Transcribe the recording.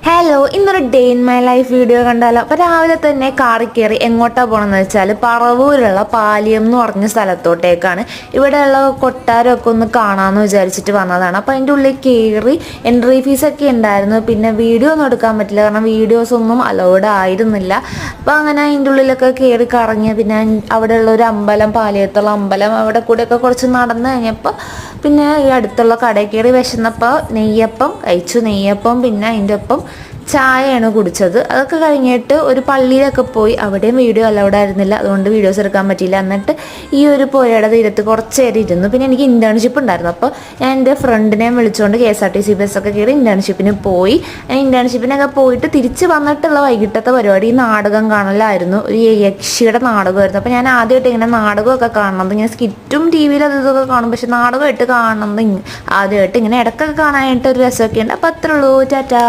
Hello, ഇന്നൊരു day in my life video കണ്ടാലോ. അപ്പോൾ രാവിലെ തന്നെ കാറിൽ കയറി എങ്ങോട്ടാണ് പോകണമെന്ന് വെച്ചാൽ പറവൂരുള്ള പാലിയം എന്ന് പറഞ്ഞ സ്ഥലത്തോട്ടേക്കാണ്. ഇവിടെയുള്ള കൊട്ടാരമൊക്കെ ഒന്ന് കാണാമെന്ന് വിചാരിച്ചിട്ട് വന്നതാണ്. അപ്പോൾ അതിൻ്റെ ഉള്ളിൽ കയറി എൻട്രി ഫീസൊക്കെ ഉണ്ടായിരുന്നു. പിന്നെ വീഡിയോ ഒന്നും എടുക്കാൻ പറ്റില്ല, കാരണം വീഡിയോസ് ഒന്നും അലൗഡ് ആയിരുന്നില്ല. അപ്പോൾ അങ്ങനെ അതിൻ്റെ ഉള്ളിലൊക്കെ കയറി കറങ്ങി. പിന്നെ അവിടെയുള്ള ഒരു അമ്പലം, പാലിയത്തുള്ള അമ്പലം, അവിടെ കൂടെയൊക്കെ കുറച്ച് നടന്നു കഴിഞ്ഞപ്പോൾ പിന്നെ ഈ അടുത്തുള്ള കടയിൽ കയറി വിശന്നപ്പോൾ നെയ്യപ്പം കഴിച്ചു. നെയ്യപ്പം പിന്നെ അതിൻ്റെ ഒപ്പം ചായയാണ് കുടിച്ചത്. അതൊക്കെ കഴിഞ്ഞിട്ട് ഒരു പള്ളിയിലൊക്കെ പോയി. അവിടെയും വീഡിയോ അലൗഡ് ആയിരുന്നില്ല, അതുകൊണ്ട് വീഡിയോസ് എടുക്കാൻ പറ്റിയില്ല. എന്നിട്ട് ഈ ഒരു പുഴയുടെ തീരത്ത് കുറച്ച് നേരം ഇരുന്നു. പിന്നെ എനിക്ക് ഇൻറ്റേൺഷിപ്പ് ഉണ്ടായിരുന്നു. അപ്പോൾ ഞാൻ എൻ്റെ ഫ്രണ്ടിനെയും വിളിച്ചുകൊണ്ട് KSRTC ബസ്സൊക്കെ കയറി ഇൻറ്റേൺഷിപ്പിന് പോയി. ഇൻറ്റേൺഷിപ്പിനൊക്കെ പോയിട്ട് തിരിച്ച് വന്നിട്ടുള്ള വൈകിട്ടത്തെ പരിപാടി നാടകം കാണലായിരുന്നു. ഒരു യക്ഷിയുടെ നാടകമായിരുന്നു. അപ്പോൾ ഞാൻ ആദ്യമായിട്ട് ഇങ്ങനെ നാടകമൊക്കെ കാണുന്നത്, ഇങ്ങനെ സ്കിറ്റും TV-യിൽ അത് ഇതൊക്കെ കാണും, പക്ഷെ നാടകമായിട്ട് കാണുന്നത് ആദ്യമായിട്ട്. ഇങ്ങനെ ഇടയ്ക്കൊക്കെ കാണാനായിട്ട് ഒരു രസമൊക്കെ ഉണ്ട്. അപ്പോൾ അത്രേ ഉള്ളൂ. ടാറ്റാ.